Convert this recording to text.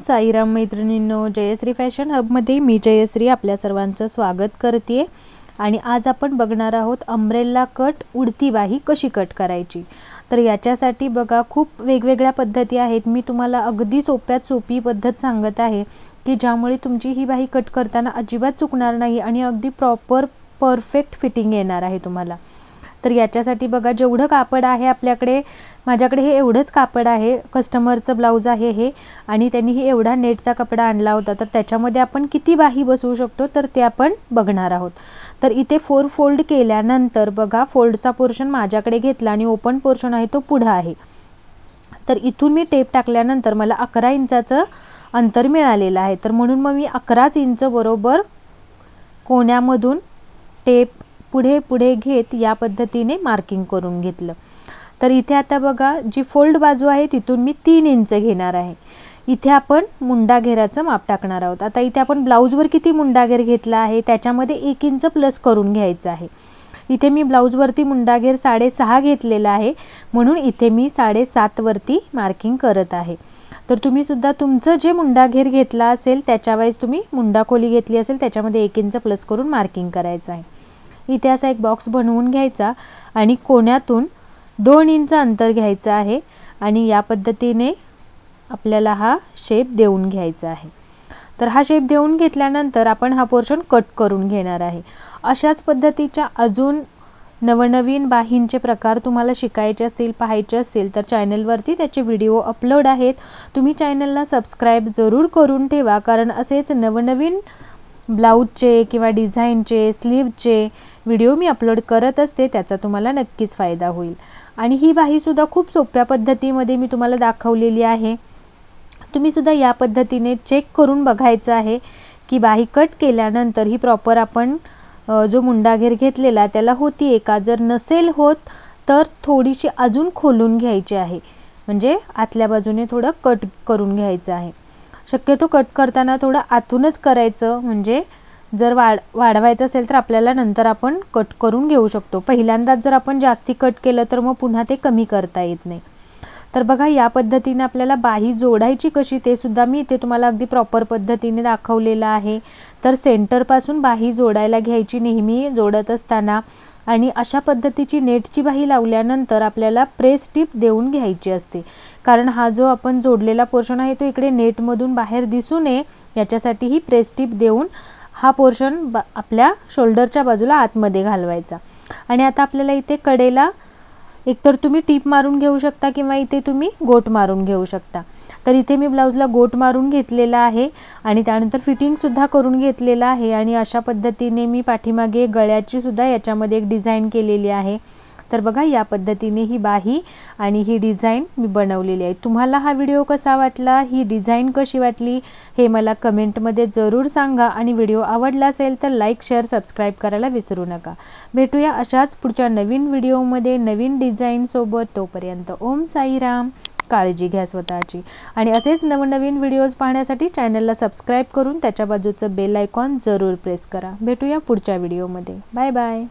साईराम मैत्रिणींनो, जयश्री फॅशन हबमध्ये मी जयश्री आपल्या सर्वांचं स्वागत करते। आणि आज आपण बघणार आहोत अम्ब्रेला कट उडती बाही कशी कट करायची। तर याच्यासाठी बघा खूप वेगवेगळ्या पद्धती आहेत। मी तुम्हाला अगदी सोप्यात सोपी पद्धत सांगत आहे की ज्यामुळे तुमची ही बाही कट करताना अजिबात चुकणार नाही आणि अगदी प्रॉपर परफेक्ट फिटिंग येणार आहे तुम्हाला। तर याच्यासाठी बघा जेवढं कापड आहे आपल्याकडे, माझ्याकडे हे एवढंच कापड आहे, कस्टमरचं ब्लाउज आहे हे, आणि त्यांनी हे एवढा नेटचा कपडा आणला होता। तर त्याच्यामध्ये आपण किती बाही बसवू शकतो तर ते आपण बघणार आहोत। तर इथे 4 फोल्ड केल्यानंतर बघा फोल्डचा पोर्शन माझ्याकडे घेतला आणि ओपन पोर्शन आहे तो पुढे आहे। तर इथून मी टेप टाकल्यानंतर मला 11 इंचाचं अंतर मिळालेलं आहे। तर म्हणून मग मी 11 इंच बरोबर कोण्यामधून टेप पुढे पुढे घेत या पद्धतीने मार्किंग करून घेतलं। तर इथे आता बघा जी फोल्ड बाजू आहे तिथून मी 3 इंच घेणार आहे। इथे आपण मुंडा घेराचं माप टाकणार आहोत। आता इथे आपण ब्लाउजवर किती मुंडा घेर घेतला आहे त्याच्यामध्ये 1 इंच प्लस करून घ्यायचं आहे। इथे मी ब्लाउजवरती मुंडा घेर 6.5 घेतलेला आहे, म्हणून इथे मी 7.5 वरती मार्किंग करत आहे। तर तुम्ही सुद्धा तुमचं जे मुंडा घेर घेतला असेल त्याच्या वाईज तुम्ही मुंडा खोली घेतली असेल त्याच्यामध्ये 1 इंच प्लस करून मार्किंग करायचं आहे। इथे असा एक बॉक्स बनवून घ्यायचा आणि कोण्यातून 2 इंच अंतर घ्यायचं आहे आणि या पद्धतीने आपल्याला हा शेप देऊन घ्यायचा आहे। तर हा शेप देऊन घेतल्यानंतर आपण हा पोर्शन कट करून घेणार आहे। अशाच पद्धतीच्या अजून नवनवीन बाहींचे प्रकार तुम्हाला शिकायचे असतील, पाहायचे असतील तर चॅनलवरती त्याचे व्हिडिओ अपलोड आहेत। तुम्ही चॅनलला सबस्क्राइब जरूर करून ठेवा, कारण असेच नवनवीन ब्लाउजचे किंवा डिझाईनचे, स्लीवचे व्हिडिओ मी अपलोड करत असते, त्याचा तुम्हाला नक्कीच फायदा होईल। आणि ही बाही सुद्धा खूप सोप्या पद्धतीमध्ये मी तुम्हाला दाखवलेली आहे। तुम्ही सुद्धा या पद्धतीने चेक करून बघायचं आहे की बाही कट केल्यानंतर ही प्रॉपर आपण जो मुंडा घेर घेतलेला त्याला होती का। जर नसेल होत तर थोडीशी अजून खोलून घ्यायची आहे, म्हणजे आतल्या बाजूने थोडं कट करून घ्यायचं आहे। शक्यतो कट करताना थोडं आतूनच करायचं, म्हणजे जर वाढवायचं असेल तर आपल्याला नंतर आपण कट करून घेऊ शकतो। पहिल्यांदाच जर आपण जास्ती कट केलं तर मग पुन्हा ते कमी करता येत नाही। तर बघा या पद्धतीने आपल्याला बाही जोडायची कशी ते सुद्धा मी इथे तुम्हाला अगदी प्रॉपर पद्धतीने दाखवलेलं आहे। तर सेंटरपासून बाही जोडायला घ्यायची नेहमी जोडत असताना, आणि अशा पद्धतीची नेटची बाही लावल्यानंतर आपल्याला प्रेस टिप देऊन घ्यायची असते, कारण हा जो आपण जोडलेला पोर्शन आहे तो इकडे नेटमधून बाहेर दिसू नये याच्यासाठी ही प्रेस टिप देऊन हा पोर्शन आपल्या शोल्डरच्या बाजूला आतमध्ये घालवायचा। आणि आता आपल्याला इथे कडेला एकतर तुम्ही टिप मारून घेऊ शकता किंवा इथे तुम्ही गोट मारून घेऊ शकता। तर इथे मी ब्लाउजला गोट मारून घेतलेला आहे आणि त्यानंतर फिटिंग सुद्धा करून घेतलेला आहे। आणि अशा पद्धतीने मी पाठीमागे गळ्याची सुद्धा याच्यामध्ये एक डिझाइन केलेली आहे। तर बघा या पद्धतीने ही बाही आणि ही डिझाइन मी बनवलेली आहे। तुम्हाला हा व्हिडिओ कसा वाटला, ही डिझाइन कशी वाटली हे मला कमेंटमध्ये जरूर सांगा, आणि व्हिडिओ आवडला असेल तर लाईक, शेअर, सबस्क्राइब करायला विसरू नका। भेटूया अशाच पुढच्या नवीन व्हिडिओमध्ये नवीन डिझाइन सोबत। तोपर्यंत ओम साईराम, काळजी घ्या स्वतःची। आणि असेच नवनवीन व्हिडिओज पाहण्यासाठी चॅनलला सबस्क्राइब करून त्याच्या बाजूचं बेल आयकॉन जरूर प्रेस करा। भेटूया पुढच्या व्हिडिओमध्ये। Bye bye.